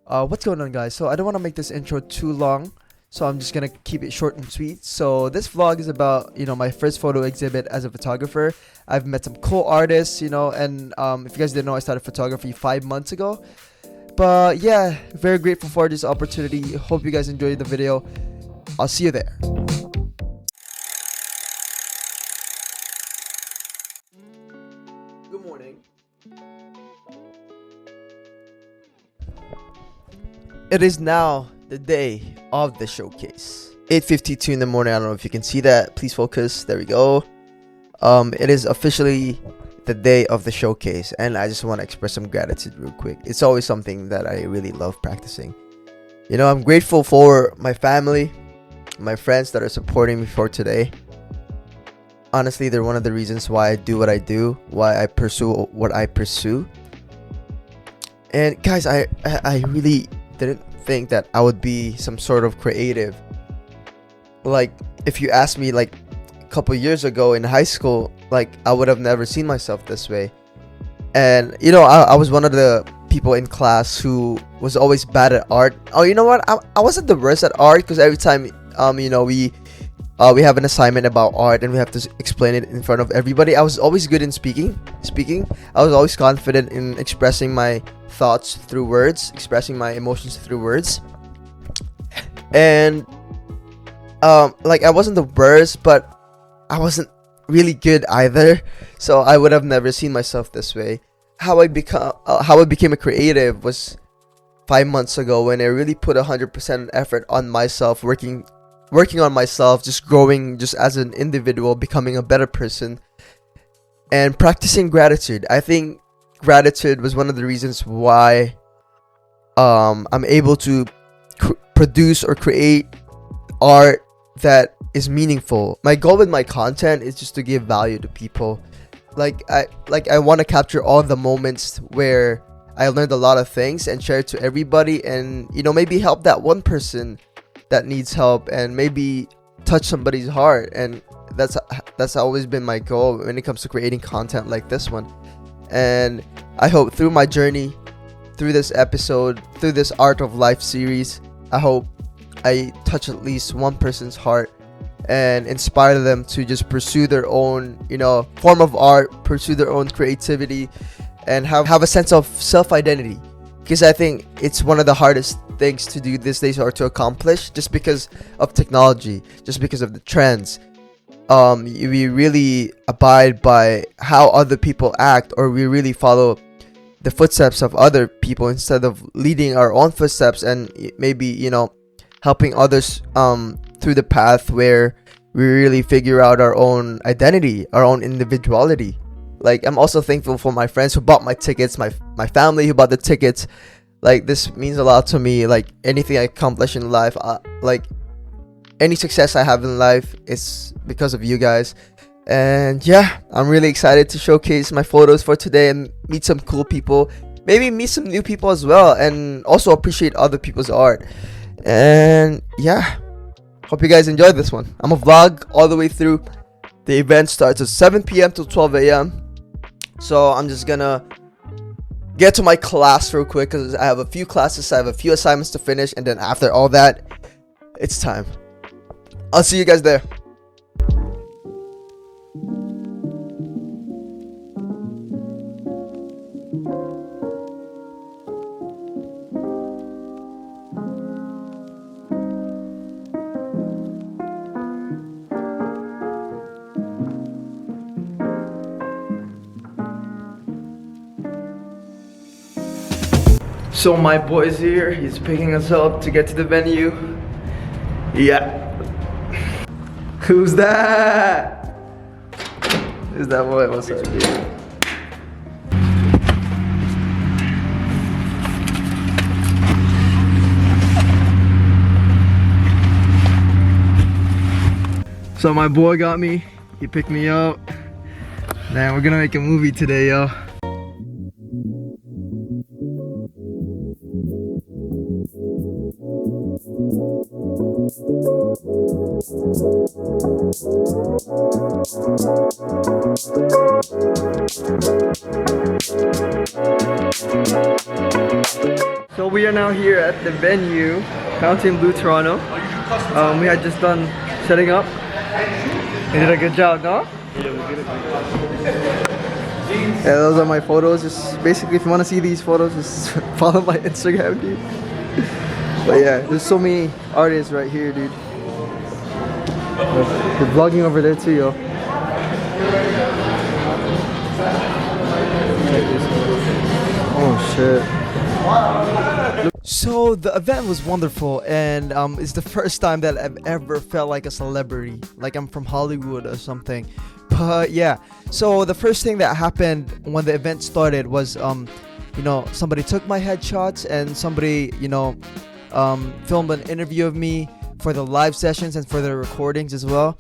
What's going on, guys? So I don't want to make this intro too long, so I'm just gonna keep it short and sweet. So this vlog is about my first photo exhibit as a photographer. I've met some cool artists, and if you guys didn't know, I started photography 5 months ago. But yeah, very grateful for this opportunity. Hope you guys enjoyed the video. I'll see you there. Good morning. It is now the day of the showcase. 8:52 in the morning. I don't know if you can see that. Please focus. There we go. It is officially the day of the showcase, and I just want to express some gratitude real quick. It's always something that I really love practicing. I'm grateful for my family, my friends that are supporting me for today. Honestly, they're one of the reasons why I do what I do, why I pursue what I pursue. And guys, I really didn't think that I would be some sort of creative. Like, if you asked me like a couple years ago in high school, like, I would have never seen myself this way. And I was one of the people in class who was always bad at art. Oh, you know what? I wasn't the worst at art, because every time we have an assignment about art and we have to explain it in front of everybody, I was always good in speaking. I was always confident in expressing my thoughts through words, expressing my emotions through words. And I wasn't the worst, but I wasn't really good either. So I would have never seen myself this way. How I became a creative was 5 months ago, when I really put 100% effort on myself, working on myself, just growing just as an individual, becoming a better person, and practicing gratitude. I think gratitude was one of the reasons why I'm able to produce or create art that is meaningful. My goal with my content is just to give value to people. I want to capture all the moments where I learned a lot of things and share it to everybody, and maybe help that one person that needs help, and maybe touch somebody's heart. And that's always been my goal when it comes to creating content like this one. And I hope through my journey, through this episode, through this Art of Life series, I hope I touch at least one person's heart and inspire them to just pursue their own form of art, pursue their own creativity, and have a sense of self-identity. Because I think it's one of the hardest things to do these days, or to accomplish, just because of technology, just because of the trends. We really abide by how other people act, or we really follow the footsteps of other people instead of leading our own footsteps, and maybe helping others through the path where we really figure out our own identity, our own individuality. Like, I'm also thankful for my friends who bought my tickets, my family who bought the tickets. Like, this means a lot to me. Like, anything I accomplish in life, like any success I have in life, is because of you guys. And yeah, I'm really excited to showcase my photos for today and meet some cool people, maybe meet some new people as well, and also appreciate other people's art. And yeah, hope you guys enjoyed this one. I'm a vlog all the way through. The event starts at 7 p.m. till 12 a.m. So I'm just gonna get to my class real quick, because I have a few classes, I have a few assignments to finish, and then after all that, it's time. I'll see you guys there. So my boy's here, he's picking us up to get to the venue. Yeah. Who's that? Is that boy? What's up, dude? So my boy got me, he picked me up. Man, we're gonna make a movie today, yo. So we are now here at the venue, Fountain Blue Toronto. We had just done setting up. We did a good job, no? Yeah, those are my photos. Just basically, if you want to see these photos, just follow my Instagram, dude. But yeah, there's so many artists right here, dude. They're vlogging over there too, yo. Check this out. Oh shit. So the event was wonderful, and it's the first time that I've ever felt like a celebrity, like I'm from Hollywood or something. But yeah, so the first thing that happened when the event started was somebody took my headshots, and somebody filmed an interview of me for the live sessions and for the recordings as well.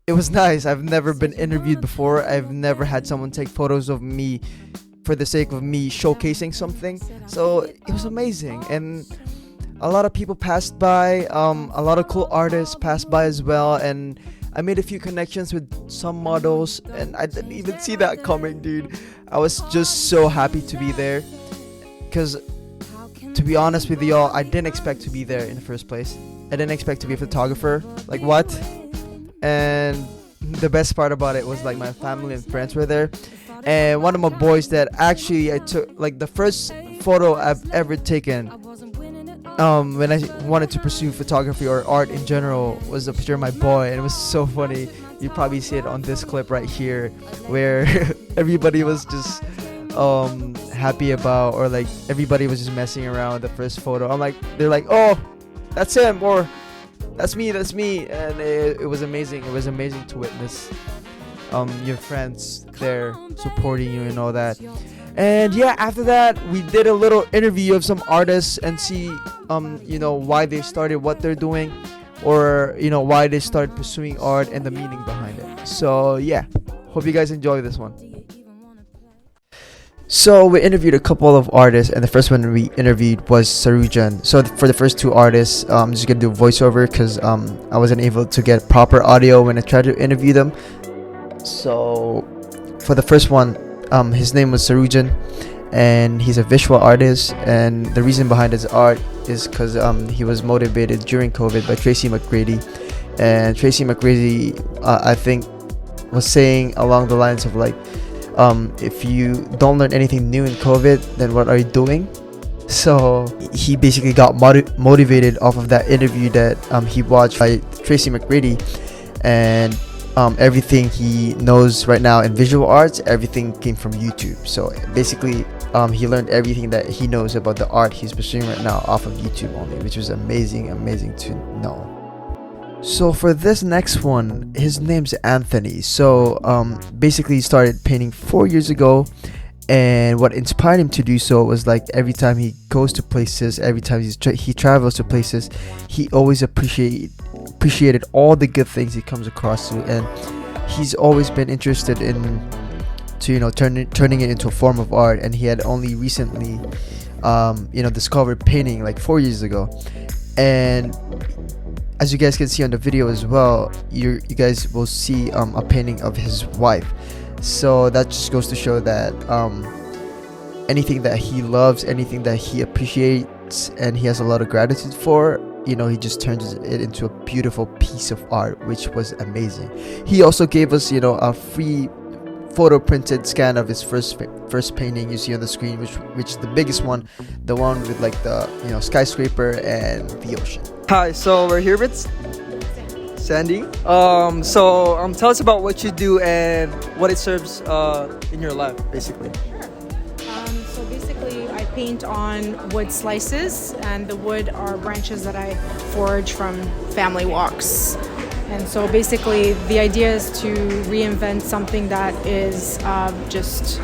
It was nice. I've never been interviewed before. I've never had someone take photos of me for the sake of me showcasing something. So it was amazing, and a lot of people passed by. A lot of cool artists passed by as well, and I made a few connections with some models, and I didn't even see that coming, dude. I was just so happy to be there, because to be honest with y'all, I didn't expect to be there in the first place. I didn't expect to be a photographer. Like, what? And the best part about it was, like, my family and friends were there. And one of my boys that actually I took, like, the first photo I've ever taken when I wanted to pursue photography or art in general was a picture of my boy, and it was so funny. You probably see it on this clip right here, where everybody was just happy about, or like everybody was just messing around with the first photo. They're like, oh, that's him, or that's me, and it was amazing. It was amazing to witness your friends there supporting you and all that. And yeah, after that we did a little interview of some artists and see why they started what they're doing, or why they started pursuing art and the meaning behind it. So yeah, hope you guys enjoy this one. So we interviewed a couple of artists, and the first one we interviewed was Sarujan. So for the first two artists, I'm just gonna do voiceover because I wasn't able to get proper audio when I tried to interview them. So for the first one, his name was Sarujan, and he's a visual artist, and the reason behind his art is because he was motivated during COVID by Tracy McGrady. And Tracy McGrady, I think, was saying along the lines of like, if you don't learn anything new in COVID, then what are you doing? So he basically got motivated off of that interview that he watched by Tracy McGrady, and everything he knows right now in visual arts, everything came from YouTube. So basically he learned everything that he knows about the art he's pursuing right now off of YouTube only, which was amazing to know. So for this next one, his name's Anthony. So basically he started painting 4 years ago, and what inspired him to do so was like every time he goes to places, every time he travels to places, he always appreciated all the good things he comes across to, and he's always been interested in turning it into a form of art. And he had only recently discovered painting like 4 years ago. And as you guys can see on the video as well, you guys will see a painting of his wife. So that just goes to show that anything that he loves, anything that he appreciates and he has a lot of gratitude for, he just turns it into a beautiful piece of art, which was amazing. He also gave us a free photo printed scan of his first painting you see on the screen, which is the biggest one, the one with like the skyscraper and the ocean. Hi, so we're here with Sandy. Tell us about what you do and what it serves in your life, basically. So basically, I paint on wood slices, and the wood are branches that I forage from family walks. And so basically, the idea is to reinvent something that is just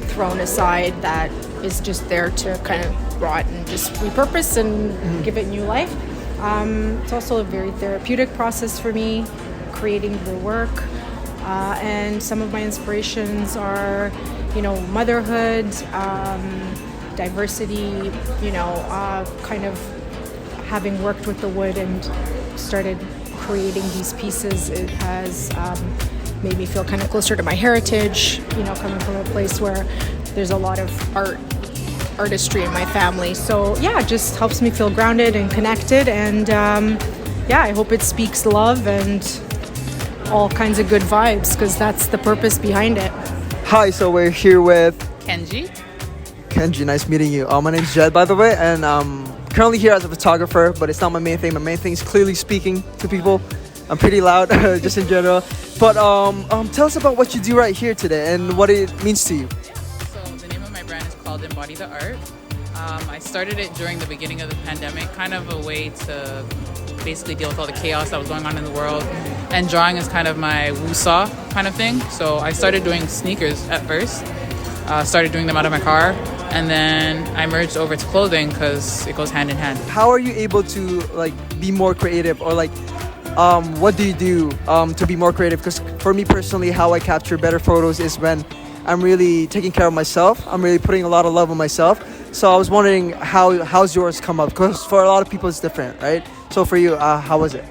thrown aside, that is just there to kind of rot, and just repurpose and give it new life. It's also a very therapeutic process for me, creating the work. And some of my inspirations are, motherhood, diversity, kind of having worked with the wood and started creating these pieces. It has made me feel kind of closer to my heritage, coming from a place where there's a lot of art artistry in my family. So yeah, it just helps me feel grounded and connected. And yeah, I hope it speaks love and all kinds of good vibes, because that's the purpose behind it. Hi, so we're here with Kenji. Kenji. Nice meeting you. My name's Jed, by the way, and currently here as a photographer, but it's not my main thing. My main thing is clearly speaking to people. I'm pretty loud, just in general. But tell us about what you do right here today and what it means to you. So the name of my brand is called Embody the Art. I started it during the beginning of the pandemic, kind of a way to basically deal with all the chaos that was going on in the world. And drawing is kind of my woo-saw kind of thing. So I started doing sneakers at first. Started doing them out of my car. And then I merged over to clothing because it goes hand in hand. How are you able to like be more creative, or like what do you do to be more creative? Because for me personally, how I capture better photos is when I'm really taking care of myself. I'm really putting a lot of love on myself. So I was wondering how's yours come up? Because for a lot of people it's different, right? So for you, how was it?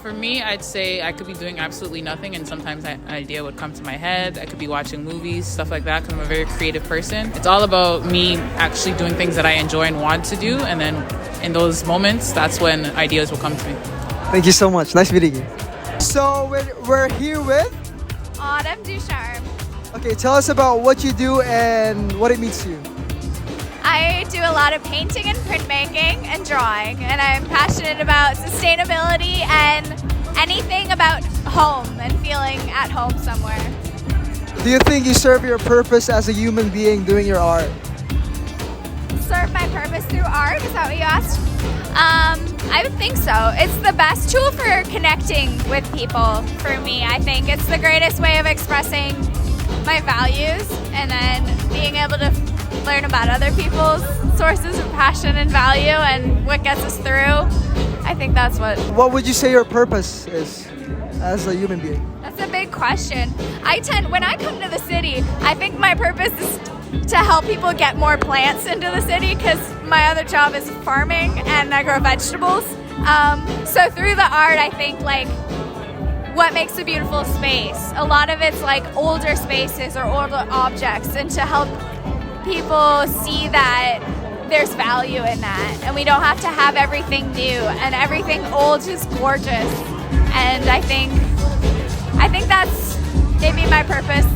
For me, I'd say I could be doing absolutely nothing, and sometimes an idea would come to my head. I could be watching movies, stuff like that, because I'm a very creative person. It's all about me actually doing things that I enjoy and want to do, and then in those moments, that's when ideas will come to me. Thank you so much. Nice meeting you. So we're here with. Autumn Ducharme. Okay, tell us about what you do and what it means to you. I do a lot of painting and printmaking and drawing, and I'm passionate about sustainability and anything about home and feeling at home somewhere. Do you think you serve your purpose as a human being doing your art? Serve my purpose through art? Is that what you asked? I would think so. It's the best tool for connecting with people for me, I think. It's the greatest way of expressing my values, and then being able to learn about other people's sources of passion and value and what gets us through. I think that's what. What would you say your purpose is as a human being? That's a big question. When I come to the city, I think my purpose is to help people get more plants into the city, because my other job is farming and I grow vegetables. So through the art, I think like what makes a beautiful space. A lot of it's like older spaces or older objects, and to help people see that there's value in that, and we don't have to have everything new, and everything old is gorgeous. And I think that's maybe my purpose.